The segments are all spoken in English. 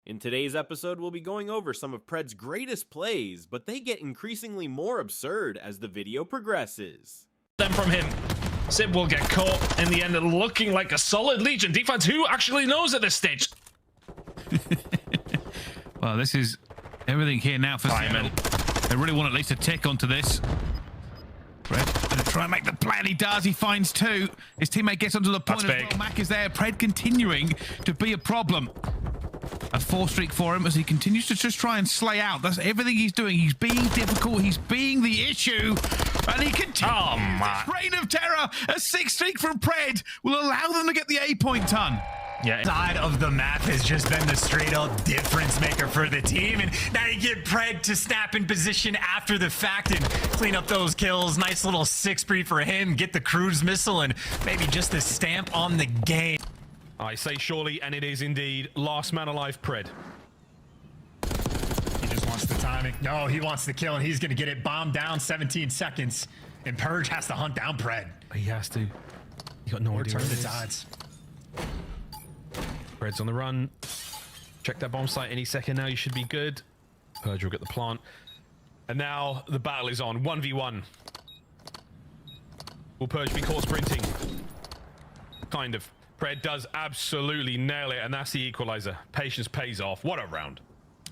In today's episode, we'll be going over some of Pred's greatest plays, but they get increasingly more absurd as the video progresses. Then from him, Sib will get caught in the end, looking like a solid Legion defense. Who actually knows at this stage? Well, this is everything here now for Simon. They really want at least a tick onto this. Pred gonna try and make the plan. He does. He finds two. His teammate gets onto the point as well. Mac is there. Pred continuing to be a problem. A 4 streak for him as he continues to just try and slay out. That's everything he's doing. He's being difficult. He's being the issue. And he continues this reign of terror. A 6 streak from Pred will allow them to get the A point ton. Yeah, side of the map has just been the straight up difference maker for the team, and now you get Pred to snap in position after the fact and clean up those kills. Nice little 6 spree for him, get the cruise missile, and maybe just a stamp on the game. I say surely, and it is indeed last man alive Pred. He just wants the timing. No, he wants the kill, and he's gonna get it. Bomb down, 17 seconds, and Purge has to hunt down Pred. He has to. You got no idea. Turn the tides. Pred's on the run. Check that bomb site any second now. You should be good. Purge will get the plant. And now the battle is on. 1v1. Will Purge be caught sprinting? Kind of. Pred does absolutely nail it, and that's the equalizer. Patience pays off. What a round.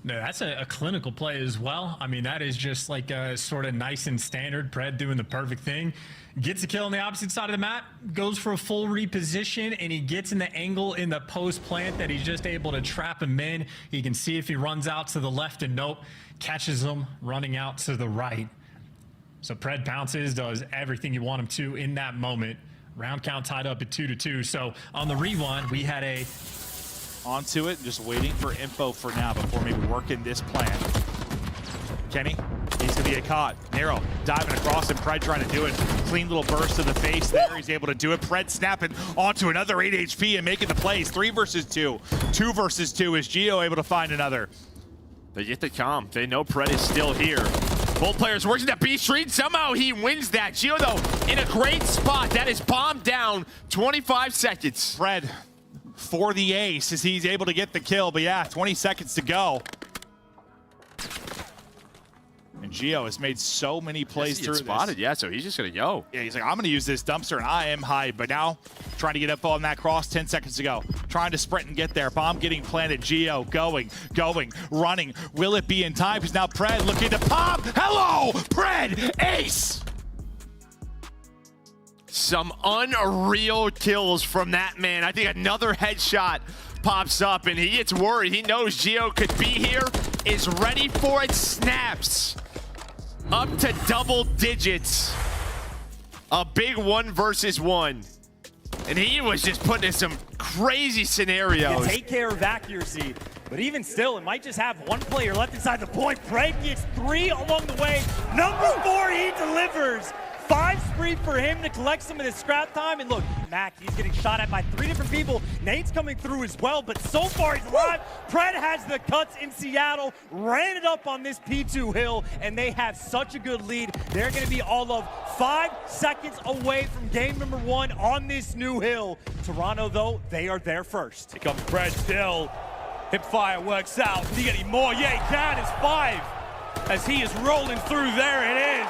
No, that's a clinical play as well. I mean, that is just like a sort of nice and standard. Pred doing the perfect thing. Gets a kill on the opposite side of the map, goes for a full reposition, and he gets in the angle in the post plant that he's just able to trap him in. He can see if he runs out to the left, and nope, catches him running out to the right. So Pred bounces, does everything you want him to in that moment. Round count tied up at 2-2. So on the rewind, we had a onto it, just waiting for info for now before maybe working this plan. Kenny, he's gonna get caught. Narrow, diving across and Pred trying to do it. Clean little burst to the face there. He's able to do it. Pred snapping onto another 8 HP and making the plays. 3 versus 2. 2 versus 2. Is Geo able to find another? They get the comp. They know Pred is still here. Both players working that B street. Somehow he wins that. Geo, though, in a great spot. That is bombed down. 25 seconds. Pred for the ace as he's able to get the kill. But yeah, 20 seconds to go. And Geo has made so many plays through spotted, this. yeah, so he's just gonna go. Yeah, he's like, I'm gonna use this dumpster, and I am high. But now, trying to get up on that cross, 10 seconds to go. Trying to sprint and get there. Bomb getting planted. Geo going, running. Will it be in time? Because now Pred looking to pop. Hello, Pred, ace! Some unreal kills from that man. I think another headshot pops up, and he gets worried. He knows Geo could be here, is ready for it, snaps. Up to double digits. A big 1 versus 1. And he was just putting in some crazy scenarios. Take care of accuracy, but even still, it might just have one player left inside the point. Pred gets 3 along the way. Number 4, he delivers. 5 spree for him to collect some of this scrap time. And look, Mac, he's getting shot at by 3 different people. Nate's coming through as well, but so far he's alive. Pred has the cuts in Seattle, ran it up on this P2 hill, and they have such a good lead. They're gonna be all of 5 seconds away from game number 1 on this new hill. Toronto, though, they are there first. Here comes Pred still. Hipfire works out. Can he get any more? Yeah, he can. It's 5. As he is rolling through, there it is.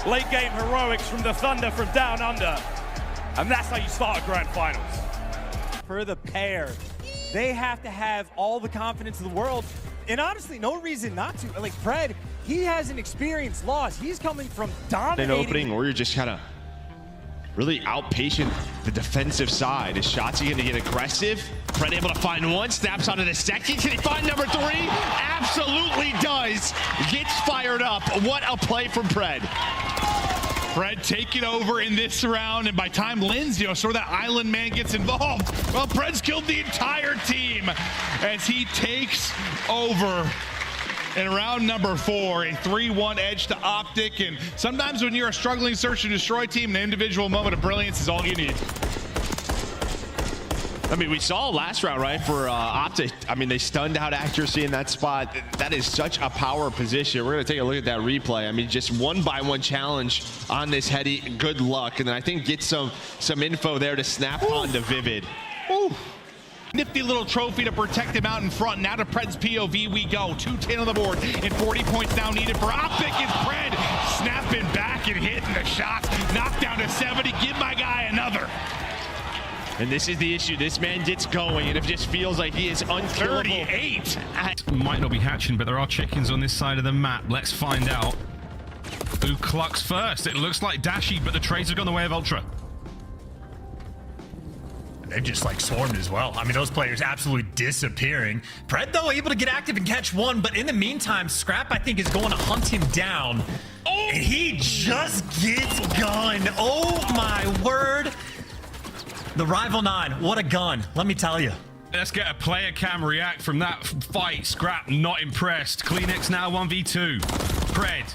Late game heroics from the Thunder from down under. And that's how you start a grand finals. For the pair, they have to have all the confidence in the world. And honestly, no reason not to. Like Pred, he has an experience loss. He's coming from dominating. An opening, or you're just kind of really outpatient the defensive side. Is Shotzzy going to get aggressive? Pred able to find one, snaps onto the second. Can he find number 3? Absolutely does. Gets fired up. What a play from Pred. Pred taking over in this round, and by time Lin's, sort of that island man gets involved, well, Pred's killed the entire team as he takes over in round number 4, a 3-1 edge to OpTic. And sometimes when you're a struggling search and destroy team, an individual moment of brilliance is all you need. I mean, we saw last round, right, for OpTic. I mean, they stunned out accuracy in that spot. That is such a power position. We're going to take a look at that replay. I mean, just 1-by-1 challenge on this heady. Good luck. And then I think get some info there to snap onto Vivid. Ooh. Nifty little trophy to protect him out in front. Now to Pred's POV we go. 2-10 on the board and 40 points now needed for OpTic. Is Pred snapping back and hitting the shots. Knocked down to 70. Give my guy another. And this is the issue. This man gets going, and it just feels like he is unkillable. 38. Might not be hatching, but there are chickens on this side of the map. Let's find out who clucks first. It looks like Dashy, but the trades have gone the way of Ultra. They're just like swarmed as well. I mean, those players absolutely disappearing. Pred, though, able to get active and catch one, but in the meantime, Scrap, I think, is going to hunt him down. Oh! And he just gets gunned. Oh, my word. The Rival 9, what a gun, let me tell you. Let's get a player cam react from that fight. Scrap, not impressed. Kleenex now 1v2. Pred,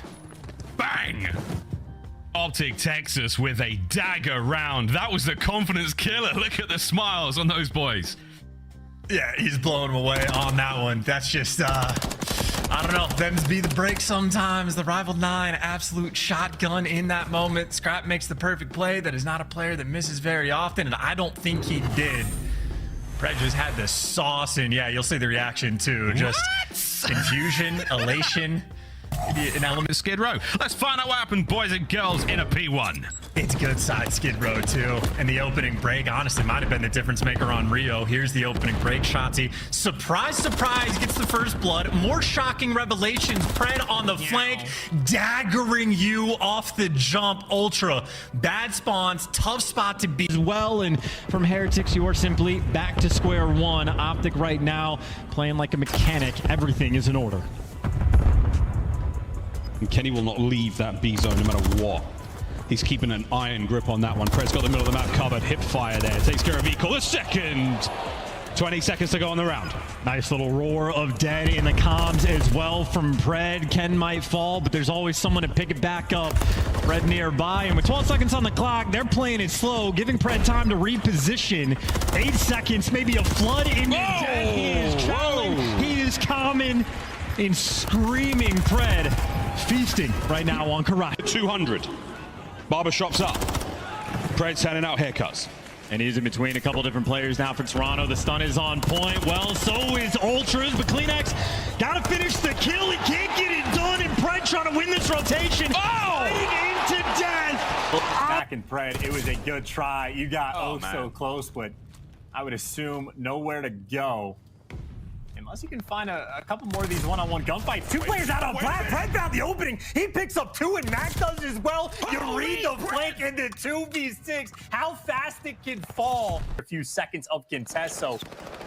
bang! OpTic Texas with a dagger round. That was the confidence killer. Look at the smiles on those boys. Yeah, he's blowing him away on that one. That's just, I don't know. Them's be the break sometimes. The Rival 9, absolute shotgun in that moment. Scrap makes the perfect play. That is not a player that misses very often, and I don't think he did. Pred just had the sauce, and yeah, you'll see the reaction too. Just confusion, elation. An element of Skidrow. Let's find out what happened, boys and girls, in a P1. It's good side Skidrow too. And the opening break, honestly, might have been the difference maker on Rio. Here's the opening break. Shotzzy, surprise, surprise, gets the first blood. More shocking revelations. Pred on the flank, daggering you off the jump. Ultra, bad spawns, tough spot to be. As well, and from Heretics, you are simply back to square one. OpTic right now playing like a mechanic. Everything is in order. And Kenny will not leave that B zone no matter what. He's keeping an iron grip on that one. Pred's got the middle of the map covered. Hip fire there. Takes care of Equal. The second. 20 seconds to go on the round. Nice little roar of dead in the comms as well from Pred. Ken might fall, but there's always someone to pick it back up. Pred nearby, and with 12 seconds on the clock, they're playing it slow, giving Pred time to reposition. 8 seconds, maybe a flood into dead. He is traveling. He is calming and screaming. Pred feasting right now on Karate. 200. Barbershop's up. Pred's handing out haircuts. And he's in between a couple different players now for Toronto. The stun is on point. Well, so is Ultras, but Kleenex got to finish the kill. He can't get it done, and Pred trying to win this rotation. Fighting into death. Back in Pred, it was a good try. You got so close, but I would assume nowhere to go. Unless you can find a couple more of these one-on-one gunfights. Two players out on Plat. Pred found the opening. He picks up two, and Mac does as well. You read the flank into 2v6. How fast it can fall. A few seconds of contest, so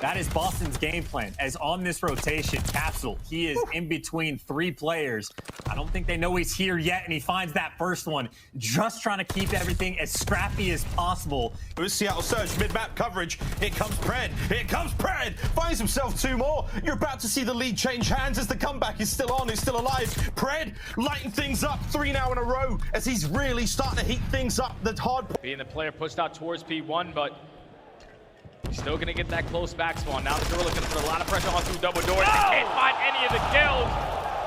that is Boston's game plan. As on this rotation, Capsule, he is in between three players. I don't think they know he's here yet, and he finds that first one. Just trying to keep everything as scrappy as possible. It was Seattle Surge, mid-map coverage. Here comes Pred. Here comes Pred. Finds himself two more. You're about to see the lead change hands as the comeback is still on, is still alive. Pred lighting things up 3 now in a row as he's really starting to heat things up. The hard being the player pushed out towards P1, but he's still gonna get that close back spawn. Now they're looking for a lot of pressure on through double doors. They can't find any of the kills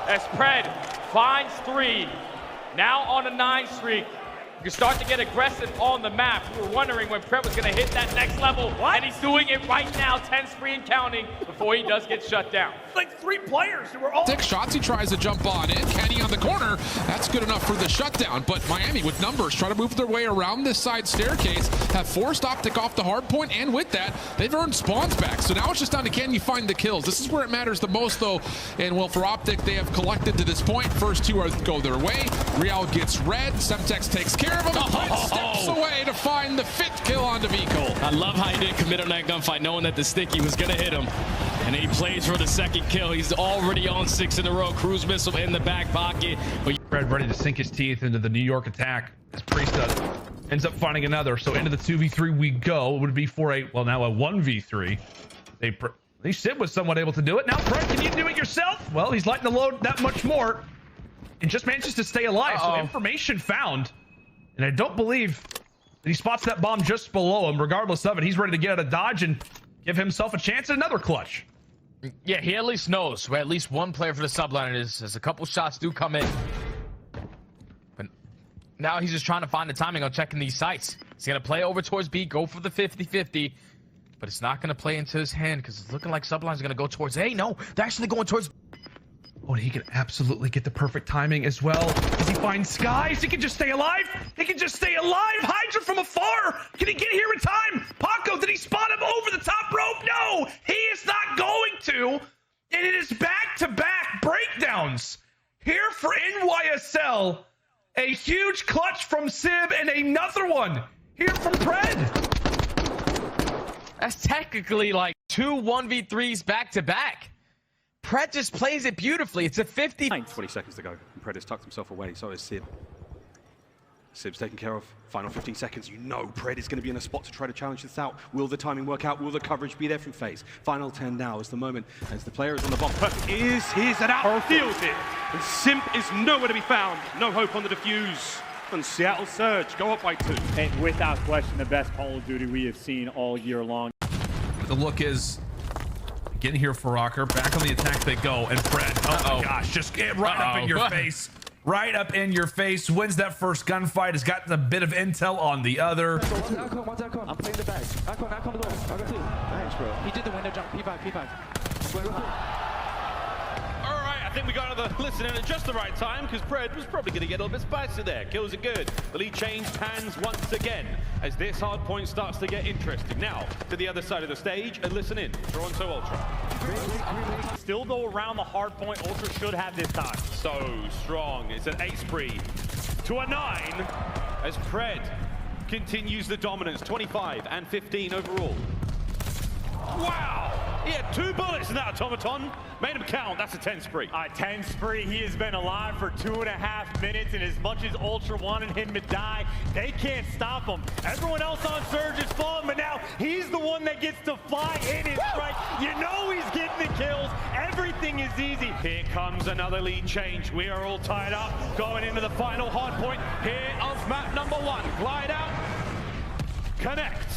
as Pred finds 3. Now on a 9 streak. You start to get aggressive on the map. We were wondering when Pred was going to hit that next level. And he's doing it right now, 10 spree and counting, before he does get shut down. Like 3 players who were all... Shotzzy tries to jump on in. Kenny on the corner. That's good enough for the shutdown. But Miami with numbers try to move their way around this side staircase. Have forced OpTic off the hard point. And with that, they've earned spawns back. So now it's just down to can you find the kills. This is where it matters the most, though. And well, for OpTic, they have collected to this point. First 2 go their way. Real gets red. Semtex takes care of him. Steps away to find the 5th kill onto Vico. I love how he didn't commit on that gunfight, knowing that the sticky was going to hit him. And then he plays for the 2nd kill. He's already on 6 in a row. Cruise missile in the back pocket. But Pred ready to sink his teeth into the New York attack. As Priest ends up finding another. So into the 2v3 we go. It would be for a, well, now a 1v3. At least Sid was somewhat able to do it. Now, Pred, can you do it yourself? Well, he's lighting the load that much more. And just manages to stay alive. So information found. And I don't believe that he spots that bomb just below him. Regardless of it, he's ready to get out of dodge and give himself a chance at another clutch. yeah, he at least knows where at least one player for the subline is, as a couple shots do come in. But now he's just trying to find the timing on checking these sites. He's going to play over towards B, go for the 50-50. but it's not going to play into his hand because it's looking like Sublime's going to go towards A. No, they're actually going towards... Oh, and he can absolutely get the perfect timing as well. As he finds Skies, he can just stay alive. He can just stay alive. Hydra from afar. Can he get here in time? Paco, did he spot him over the top rope? No, he is not going to. And it is back-to-back breakdowns here for NYSL. A huge clutch from Sib and another one here from Pred. That's technically like 2 1v3s back-to-back. Pred just plays it beautifully. It's a 50. 20 seconds to go. And Pred has tucked himself away. So is Sib. Sib's taken care of. Final 15 seconds. You know Pred is going to be in a spot to try to challenge this out. Will the timing work out? Will the coverage be there from FaZe? Final 10 now is the moment as the player is on the bomb. Perfect is his and outfields it. And Simp is nowhere to be found. No hope on the defuse. And Seattle Surge go up by 2. And without question, the best Call of Duty we have seen all year long. The look is... Getting here for Rocker. Back on the attack they go. And Pred. Oh my gosh. Just get right up in your face. Right up in your face. Wins that first gunfight. Has got a bit of intel on the other. I'm playing the bag. Icon the door. I got 2. Nice, bro. He did the window jump. P5. I think we got another listen in at just the right time because Pred was probably going to get a little bit spicy there. Kills are good. The lead changed hands once again as this hard point starts to get interesting. Now to the other side of the stage and listen in. Toronto Ultra. Still though around the hard point, Ultra should have this time. So strong. It's an 8 spree to a 9 as Pred continues the dominance. 25 and 15 overall. Wow! He had 2 bullets in that automaton. Made him count. That's a 10 spree. 10 spree. He has been alive for 2.5 minutes, and as much as Ultra wanted him to die, they can't stop him. Everyone else on Surge is falling, but now he's the one that gets to fly in his strike. You know he's getting the kills. Everything is easy. Here comes another lead change. We are all tied up. Going into the final hard point here of map number 1. Glide out. Connect.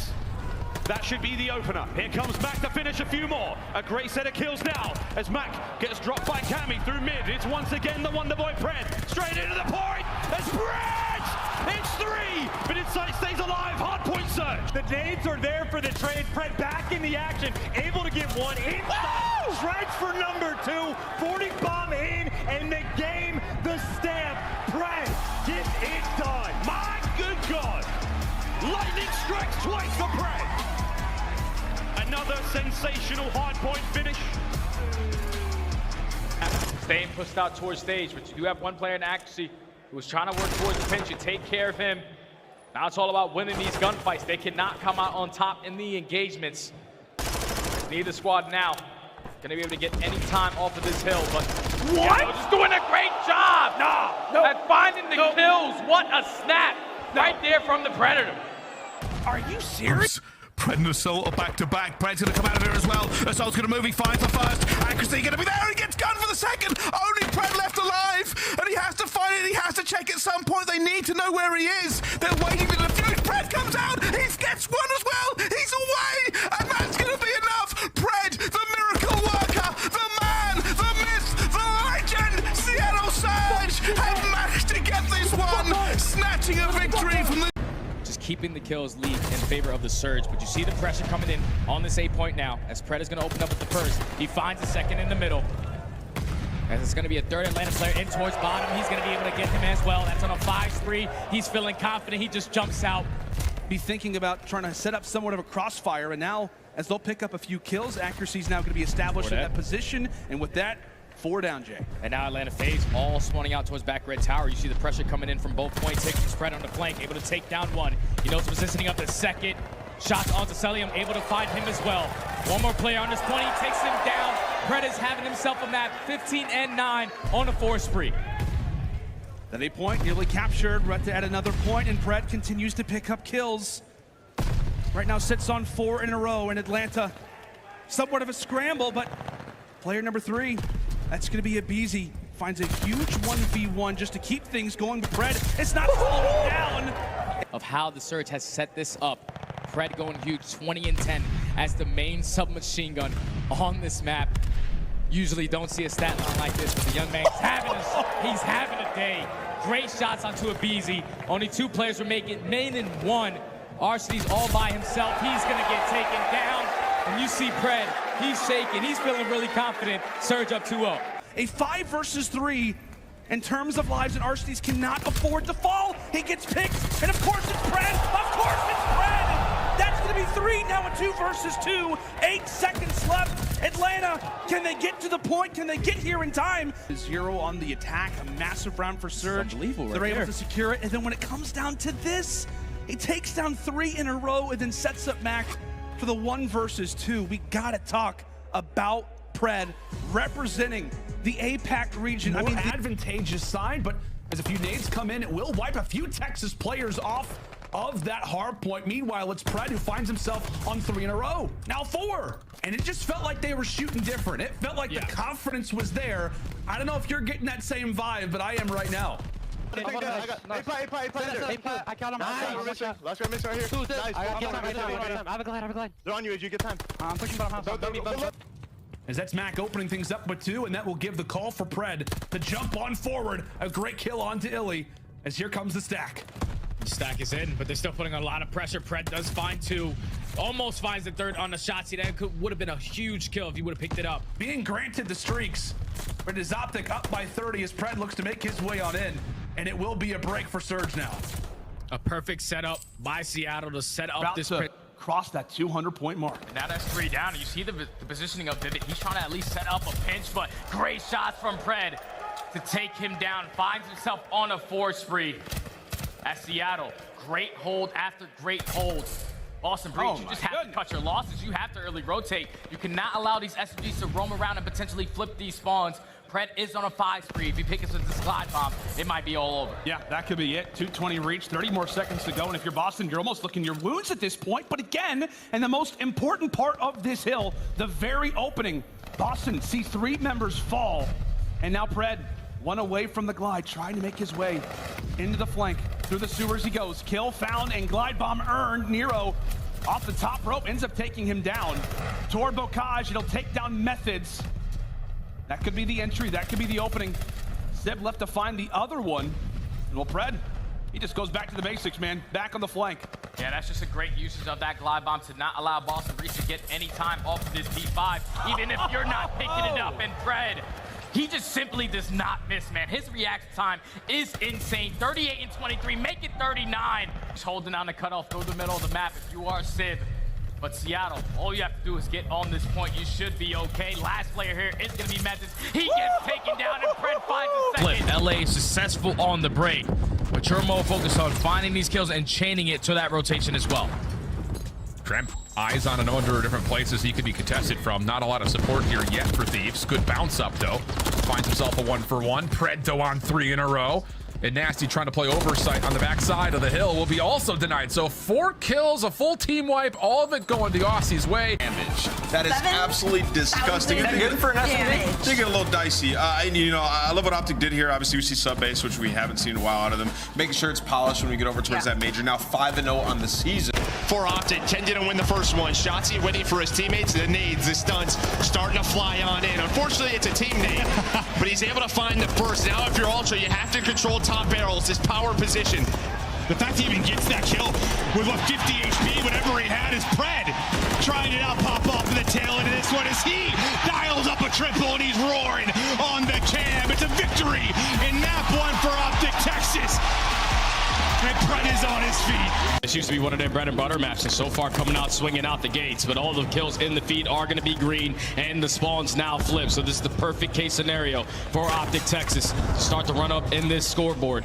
That should be the opener. Here comes Mac to finish a few more. A great set of kills now as Mac gets dropped by Cammy through mid. It's once again the Wonderboy Pred. Straight into the point. It's Pred! It's 3, but Insight stays alive. Hard point surge. The nades are there for the trade. Pred back in the action. Able to get one inside. Shreds for number 2. 40 bomb in, and the game, the stamp. Pred gets it done. My good God. Lightning strikes twice for Pred. Another sensational hardpoint finish. Staying pushed out towards stage, but you do have one player in accuracy who was trying to work towards the pinch and take care of him. Now it's all about winning these gunfights. They cannot come out on top in the engagements. Neither squad now gonna be able to get any time off of this hill, but what? Just doing a great job. No. At finding the kills. What a snap right there from the Predator. Are you serious? Pred and Assault are back-to-back. Pred's going to come out of here as well. Assault's going to move. He finds the first. Accuracy going to be there. He gets gunned for the second. Only Pred left alive. And he has to find it. He has to check at some point. They need to know where he is. They're waiting for the defuse. Pred comes out. He gets one as well. He's away. And that's going to be enough. Pred, the miracle worker, the man, the myth, the legend, Seattle Surge have managed to get this one. Snatching a victory from the... Keeping the kills lead in favor of the Surge, but you see the pressure coming in on this A point now as Pred is going to open up with the first. He finds a second in the middle. As it's going to be a third Atlanta player in towards bottom. He's going to be able to get him as well. That's on a 5 spree. He's feeling confident. He just jumps out. Be thinking about trying to set up somewhat of a crossfire, and now as they'll pick up a few kills, accuracy is now going to be established in that position, and with that, 4 down, Jay. And now Atlanta FaZe all spawning out towards back red tower. You see the pressure coming in from both points. Takes the spread on the flank, able to take down one. He knows positioning up the second. Shots onto Celium, able to find him as well. One more player on this point, he takes him down. Pred is having himself a map, 15 and 9 on a 4 spree. That A point nearly captured. We're at another point, and Pred continues to pick up kills. Right now sits on 4 in a row in Atlanta. Somewhat of a scramble, but player number 3, that's going to be a Beezy. Finds a huge 1v1 just to keep things going with Pred. It's not falling down. Of how the Surge has set this up. Pred going huge, 20 and 10 as the main submachine gun on this map. Usually don't see a stat line like this, but the young man's he's having a day. Great shots onto a Beezy. Only 2 players were making main and 1. Arseny's all by himself. He's gonna get taken down. And you see Pred, he's shaking, he's feeling really confident. Surge up 2-0. A 5 versus 3 in terms of lives, and Arsenes cannot afford to fall. He gets picked, and of course it's Pred. Of course it's Pred. That's going to be 3, now a 2 versus 2. 8 seconds left. Atlanta, can they get to the point? Can they get here in time? 0 on the attack, a massive round for Surge. Unbelievable. They're able to secure it, and then when it comes down to this, he takes down 3 in a row and then sets up Mac for the 1 versus 2. We gotta talk about Pred representing the APAC region. More advantageous side, but as a few nades come in, it will wipe a few Texas players off of that hard point. Meanwhile, it's Pred who finds himself on 3 in a row. Now 4. And it just felt like they were shooting different. It felt like the confidence was there. I don't know if you're getting that same vibe, but I am right now. I got him. Last guy missing right here. Nice. I have a glide. They're on you as you get time. I'm pushing bottom house. As that's Mac opening things up with 2, and that will give the call for Pred to jump on forward. A great kill onto Illy, as here comes the stack. The stack is in, but they're still putting a lot of pressure. Pred does find 2. Almost finds the 3rd on the Shotzzy. That would have been a huge kill if he would have picked it up. Being granted the streaks, but is OpTic up by 30 as Pred looks to make his way on in, and it will be a break for Surge now. A perfect setup by Seattle to set up this. Cross that 200-point mark. And now that's 3 down. And you see the positioning of Vivid. He's trying to at least set up a pinch, but great shots from Pred to take him down. Finds himself on a 4 spree at Seattle. Great hold after great hold. Boston Breach, you just have to cut your losses. You have to early rotate. You cannot allow these SMGs to roam around and potentially flip these spawns. Pred is on a 5 spree. If he picks up this glide bomb, it might be all over. Yeah, that could be it. 220 reach, 30 more seconds to go. And if you're Boston, you're almost licking your wounds at this point. But again, and the most important part of this hill, the very opening, Boston see 3 members fall. And now Pred, 1 away from the glide, trying to make his way into the flank. Through the sewers he goes. Kill found and glide bomb earned. Nero off the top rope ends up taking him down. Toward Bocage, it'll take down Methods. That could be the entry, that could be the opening. Sib left to find the other one. And well, Pred, he just goes back to the basics, man. Back on the flank. Yeah, that's just a great usage of that glide bomb to not allow Boston Breach to get any time off of this P5, even if you're not picking it up. And Pred, he just simply does not miss, man. His reaction time is insane. 38 and 23, make it 39. Just holding down the cutoff through the middle of the map if you are Sib. But Seattle, all you have to do is get on this point. You should be okay. Last player here is going to be Methods. He gets taken down and Pred finds a second. LA is successful on the break, but you're more focused on finding these kills and chaining it to that rotation as well. Tremp, eyes on a number of different places he could be contested from. Not a lot of support here yet for Thieves. Good bounce up, though. Finds himself a 1-for-1. Pred, though, on 3 in a row. And Nasty trying to play oversight on the backside of the hill will be also denied. So 4 kills, a full team wipe, all of it going the Aussies' way. Damage. That is absolutely disgusting. Good for an SMG. They get a little dicey. You know, I love what OpTic did here. Obviously, we see sub base, which we haven't seen in a while out of them. Making sure it's polished when we get over towards that major. Now 5-0 on the season. For OpTic, Ken didn't win the first one. Shotzzy waiting for his teammates. The nades, the stunts, starting to fly on in. Unfortunately, it's a team nade, but he's able to find the first. Now, if you're Ultra, you have to control top barrels, this power position. The fact he even gets that kill with what 50 HP, whatever he had, is Pred trying to now pop off to the tail end of this one as he dials up a triple and he's roaring on the cam. It's a victory in map 1 for OpTic Texas. And Pred is on his feet. This used to be one of their bread and butter maps, and so far coming out swinging out the gates, but all the kills in the feed are going to be green, and the spawns now flip. So this is the perfect case scenario for OpTic Texas to start to run up in this scoreboard.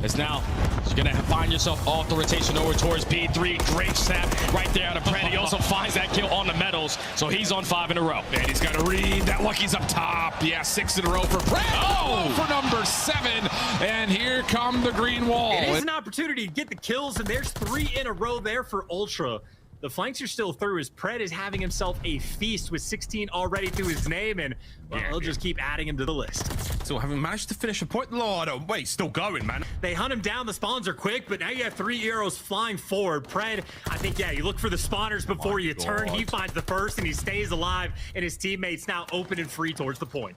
As now you're going to find yourself off the rotation over towards P3. Great snap right there out of Pred. He also finds that kill on the medals, so he's on 5 in a row. And he's got to read that Lucky's up top. Yeah, 6 in a row for Pred. Oh, for number 7. And here come the green wall. It is an opportunity to get the kills, and there's 3 in a row there for Ultra. The flanks are still through as Pred is having himself a feast with 16 already to his name, and well, they'll just keep adding him to the list. So having managed to finish a point, Lord, oh, wait, still going, man. They hunt him down, the spawns are quick, but now you have 3 arrows flying forward. Pred, I think, yeah, you look for the spawners before you turn. He finds the first, and he stays alive, and his teammates now open and free towards the point.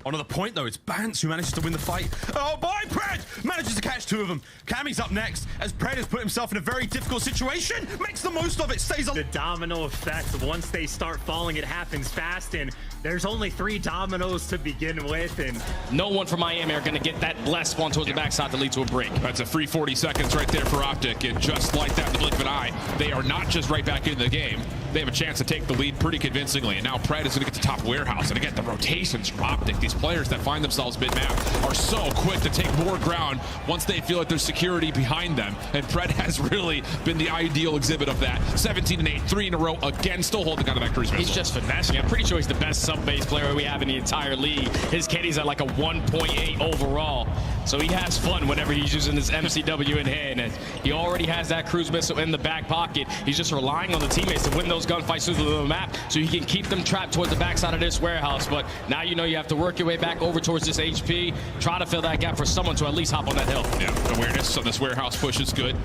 On the point, though, it's Bance who manages to win the fight. Oh, boy, Pred manages to catch 2 of them. Cammy's up next, as Pred has put himself in a very difficult situation, makes the most of it, stays on. The domino effect, once they start falling, it happens fast, and there's only 3 dominoes to begin with, and no one from Miami are going to get that blessed spawn towards the backside to lead to a break. That's a free 40 seconds right there for OpTic, and just like that in the blink of an eye, they are not just right back into the game. They have a chance to take the lead pretty convincingly, and now Pred is going to get to top warehouse. And again, the rotations from OpTic, these players that find themselves mid-map are so quick to take more ground once they feel like there's security behind them. And Pred has really been the ideal exhibit of that. 17-8, 3 in a row again, still holding on to Enquiries. He's just finessing. I'm pretty sure he's the best sub-base player we have in the entire league. His KD's at like a 1.8 overall. So he has fun whenever he's using his MCW in hand. And he already has that cruise missile in the back pocket. He's just relying on the teammates to win those gunfights through the map so he can keep them trapped towards the backside of this warehouse. But now you know you have to work your way back over towards this HP, try to fill that gap for someone to at least hop on that hill. Yeah, awareness on this warehouse push is good.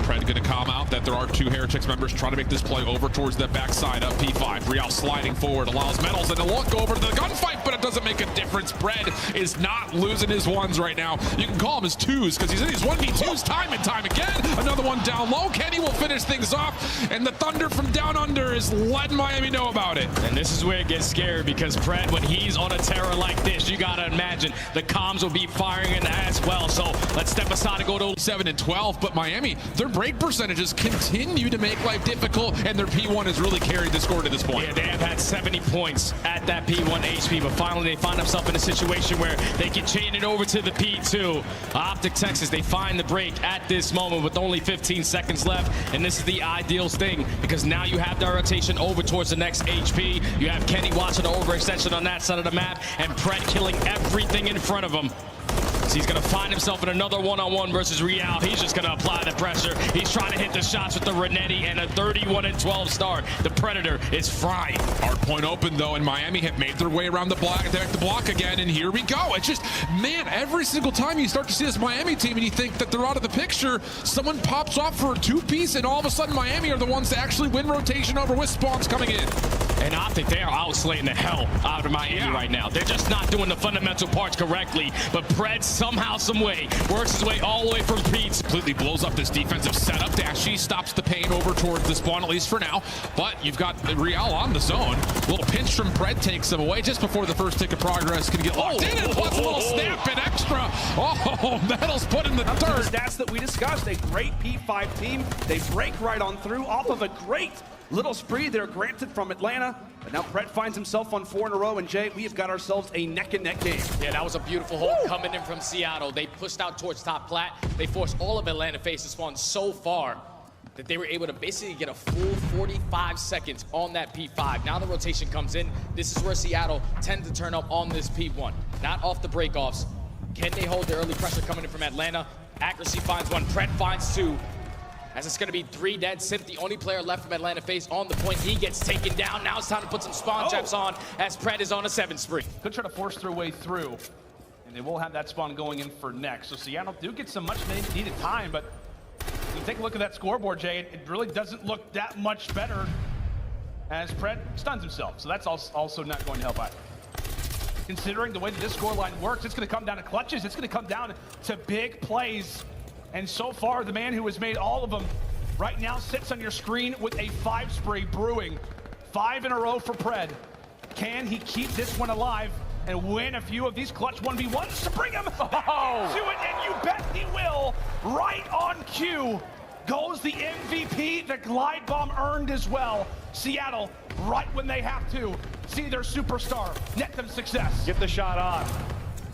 Pred going to calm out that there are 2 Heretics members trying to make this play over towards the backside of P5. Real sliding forward, allows Metals and a look over to the gunfight, but it doesn't make a difference. Pred is not losing his 1s right now. You can call him his 2s because he's in these 1v2s time and time again. Another one down low. Kenny will finish things off, and the thunder from down under is letting Miami know about it. And this is where it gets scary because Pred, when he's on a terror like this, you got to imagine the comms will be firing in as well. So let's step aside and go to 7 and 12, but Miami, their break percentages continue to make life difficult, and their P1 has really carried the score to this point. Yeah, they have had 70 points at that P1 HP, but finally they find themselves in a situation where they can chain it over to the P2. OpTic Texas, they find the break at this moment with only 15 seconds left, and this is the ideal thing because now you have the rotation over towards the next HP. You have Kenny watching the overextension on that side of the map, and Pred killing everything in front of him. So he's going to find himself in another one-on-one versus Real. He's just going to apply the pressure. He's trying to hit the shots with the Renetti and a 31-12 start. The Predator is frying. Hardpoint open, though, and Miami have made their way around the block again, and here we go. It's just, man, every single time you start to see this Miami team and you think that they're out of the picture, someone pops off for a 2-piece, and all of a sudden Miami are the ones to actually win rotation over with spawns coming in. And OpTic, they are outslaying the hell out of Miami right now. They're just not doing the fundamental parts correctly, but Pred somehow, some way, works his way all the way from Pete. Completely blows up this defensive setup. Dashy stops the pain over towards the spawn, at least for now. But you've got Real on the zone. A little pinch from Pred takes them away just before the first tick of progress can get locked in. And plus a little snap and extra. Oh, Metals put in the dirt. The stats that we discussed, a great P5 team. They break right on through off of a great little spree they're granted from Atlanta. But now Pred finds himself on 4 in a row, and Jay, we have got ourselves a neck-and-neck game. Yeah, that was a beautiful hold coming in from Seattle. They pushed out towards top plat. They forced all of Atlanta face to spawn so far that they were able to basically get a full 45 seconds on that P5. Now the rotation comes in. This is where Seattle tends to turn up on this P1. Not off the breakoffs. Can they hold the early pressure coming in from Atlanta? Accuracy finds 1, Pred finds 2. As it's going to be 3 dead. Sip, the only player left from Atlanta face on the point. He gets taken down. Now it's time to put some spawn traps on as Pred is on a 7 spree. Could try to force their way through, and they will have that spawn going in for next. So Seattle do get some much needed time, but when you take a look at that scoreboard, Jay, it really doesn't look that much better as Pred stuns himself. So that's also not going to help either. Considering the way that this scoreline works, it's going to come down to clutches. It's going to come down to big plays. And so far, the man who has made all of them right now sits on your screen with a 5 spree brewing. 5 in a row for Pred. Can he keep this one alive and win a few of these clutch 1v1s to bring him back to it? And you bet he will. Right on cue goes the MVP, the glide bomb earned as well. Seattle, right when they have to see their superstar net them success. Get the shot on.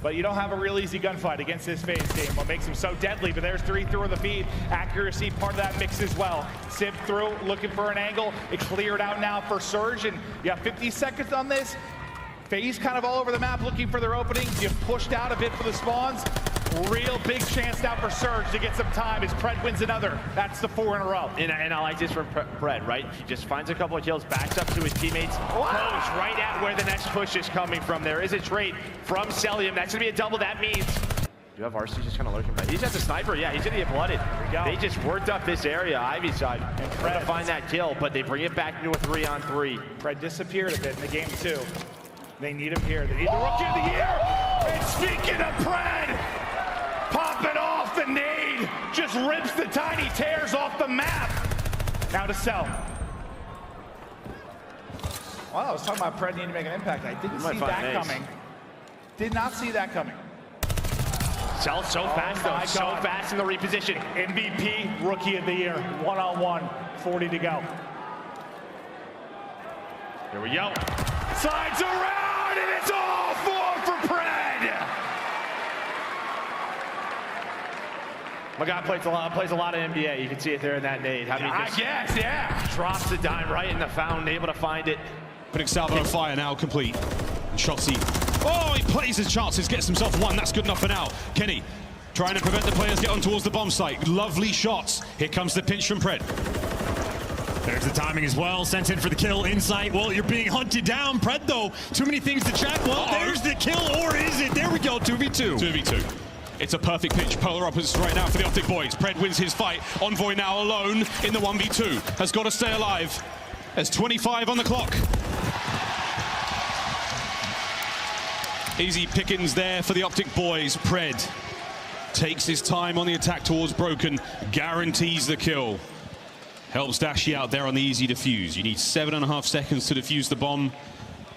But you don't have a real easy gunfight against this FaZe team. What makes him so deadly, but there's 3 through the feed. Accuracy, part of that mix as well. Sib through, looking for an angle. It's cleared out now for Surge, and you have 50 seconds on this. FaZe kind of all over the map looking for their openings. You've pushed out a bit for the spawns. Real big chance now for Surge to get some time as Pred wins another. That's the 4 in a row. And I like this from Pred, right? He just finds a couple of kills, backs up to his teammates, close right at where the next push is coming from. There is a trade from Celium. That's going to be a double. That means... You have RC just kind of lurking back. He's got the sniper. Yeah, he's going to get blooded. They just worked up this area, Ivy side, and trying to find that kill, but they bring it back into a 3-on-3. Pred disappeared a bit in the game, too. They need him here. They need the Rookie of the Year. And speaking of Pred, popping off the nade, just rips the tiny tears off the map. Now to Cell. Well, I was talking about Pred needing to make an impact. I didn't see that coming. Did not see that coming. Cell so fast though, so fast in the reposition. MVP, Rookie of the Year, one-on-one, 40 to go. Here we go. Sides around, and it's all four for Pred. My guy plays a lot of NBA. You can see it there in that nade. I guess, yeah. Drops the dime right in the fountain, able to find it. Putting Salvo fire now complete. Shotzzy. Oh, he plays his chances, gets himself one. That's good enough for now. Kenny trying to prevent the players get on towards the bomb site. Lovely shots. Here comes the pinch from Pred. There's the timing as well. Sent in for the kill. Insight. Well, you're being hunted down. Pred, though, too many things to check. Well, there's the kill, or is it? There we go, 2v2. 2v2. It's a perfect pitch. Polar opposites right now for the OpTic boys. Pred wins his fight. Envoy now alone in the 1v2. Has got to stay alive. There's 25 on the clock. Easy pickings there for the OpTic boys. Pred takes his time on the attack towards Broken. Guarantees the kill. Helps Dashy out there on the easy defuse. You need 7.5 seconds to defuse the bomb.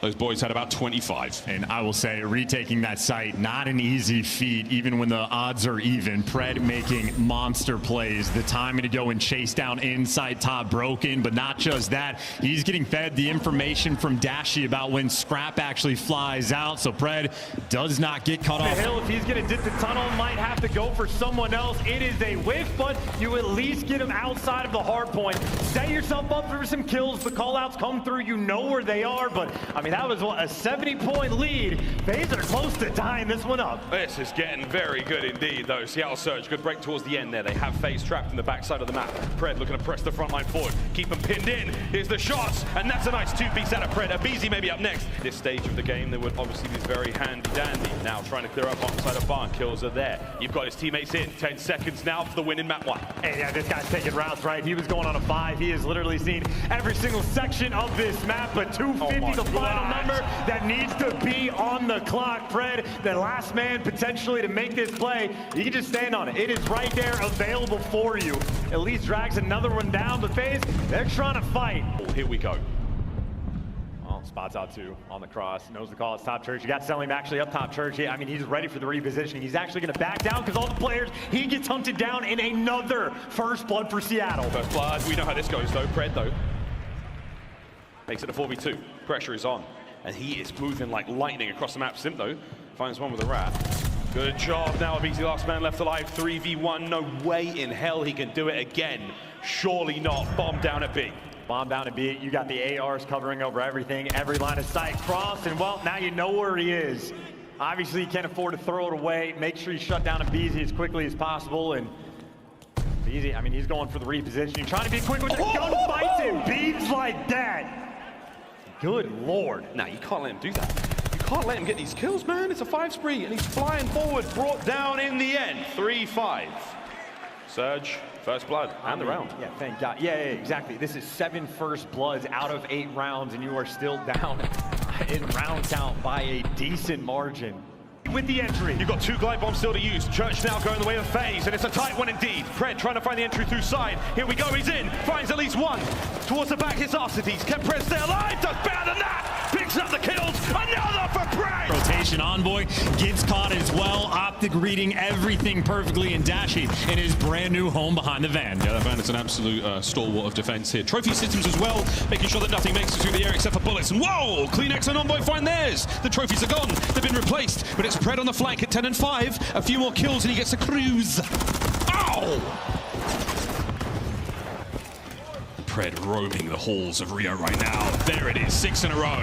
Those boys had about 25. And I will say, retaking that site, not an easy feat, even when the odds are even. Pred making monster plays. The timing to go and chase down inside top Broken, but not just that. He's getting fed the information from Dashy about when Scrap actually flies out, so Pred does not get cut off. The hill, if he's going to dip the tunnel, might have to go for someone else. It is a whiff, but you at least get him outside of the hard point. Set yourself up for some kills. The callouts come through, you know where they are, but I mean, that was a 70-point lead. FaZe are close to tying this one up. This is getting very good indeed, though. Seattle Surge, good break towards the end there. They have FaZe trapped in the backside of the map. Pred looking to press the front line forward. Keep them pinned in. Here's the shots, and that's a nice 2-piece out of Pred. Abizi maybe up next. This stage of the game, they would obviously be very handy-dandy. Now trying to clear up outside of barn. Kills are there. You've got his teammates in. 10 seconds now for the win in map 1. Hey, yeah, this guy's taking routes, right? He was going on a 5. He has literally seen every single section of this map, but 250 the final number that needs to be on the clock. Pred, the last man potentially to make this play. You can just stand on it. It is right there available for you. At least drags another one down, but FaZe, they're trying to fight. Here we go. Well, spots out two on the cross. Knows the call. It's top church. You got Selim actually up top church. I mean, he's ready for the repositioning. He's actually going to back down because all the players, he gets hunted down in another first blood for Seattle. First blood. We know how this goes, though. Pred, though, makes it a 4v2. Pressure is on. And he is moving like lightning across the map. Simp, though, finds one with a rat. Good job. Now Abizi, last man left alive. 3v1. No way in hell he can do it again. Surely not. Bomb down at B. Bomb down at B. You got the ARs covering over everything. Every line of sight crossed. And, well, now you know where he is. Obviously, you can't afford to throw it away. Make sure you shut down Abizi as quickly as possible. And Abizi, I mean, he's going for the repositioning. Trying to be quick with the gunfights and beats like that. Good Lord. Nah, you can't let him do that. You can't let him get these kills, man. It's a 5 spree, and he's flying forward, brought down in the end. 3-5. Surge, first blood, and the round. Yeah, thank God. Yeah, exactly. This is 7 first bloods out of 8 rounds, and you are still down in round count by a decent margin. With the entry. You've got 2 glide bombs still to use. Church now going the way of FaZe, and it's a tight one indeed. Pred trying to find the entry through side. Here we go, he's in. Finds at least one. Towards the back, his Arcides. Can Pred stay alive? Does better than that. Picks up the kills. Another for Pred. Rotation Envoy gets caught as well. OpTic reading everything perfectly, and Dashy in his brand new home behind the van. Yeah, that van is an absolute stalwart of defense here. Trophy systems as well, making sure that nothing makes it through the air except for bullets. And whoa! Kleenex and Envoy find theirs. The trophies are gone. They've been replaced, but it's Pred on the flank at 10 and 5. A few more kills and he gets a cruise. Ow! Pred roaming the halls of Rio right now. There it is, 6 in a row.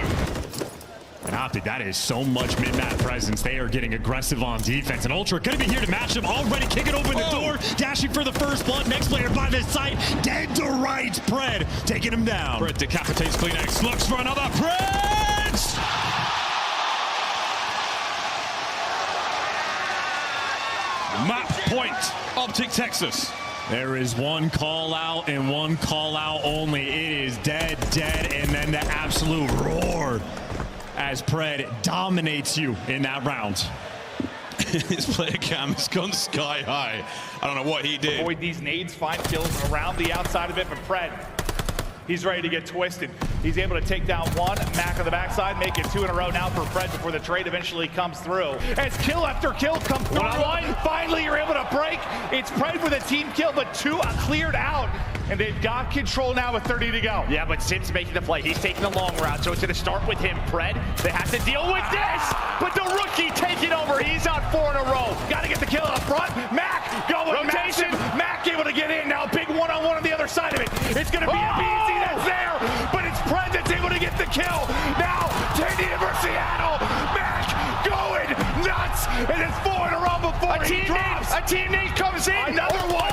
And OpTic, that is so much mid-map presence. They are getting aggressive on defense. And Ultra going to be here to match them. Already kicking open the door. Dashing for the first blood. Next player by the site. Dead to right. Pred taking him down. Pred decapitates Kleenex. Looks for another. Pred! Map point. OpTic Texas. There is one call out and one call out only. It is dead, and then the absolute roar as Pred dominates you in that round. His player cam has gone sky high. I don't know what he did. Avoid these nades, find kills around the outside of it, but Pred, he's ready to get twisted. He's able to take down one, Mac on the backside, make it 2 in a row now for Pred before the trade eventually comes through. As kill after kill come through, finally you're able to break. It's Pred with a team kill, but 2 are cleared out. And they've got control now with 30 to go. Yeah, but Sim's making the play. He's taking the long route, so it's going to start with him. Pred, they have to deal with this, but the rookie taking over. He's on 4 in a row. Got to get the kill up front. Mac going rotation. Mac able to get in now. Big one-on-one on the other side of it. It's going to be a BZ that's there, but it's Pred that's able to get the kill. Now, Tandy for Seattle. Mac going nuts, and it's 4 in a row before he drops. A teammate comes in. Another one.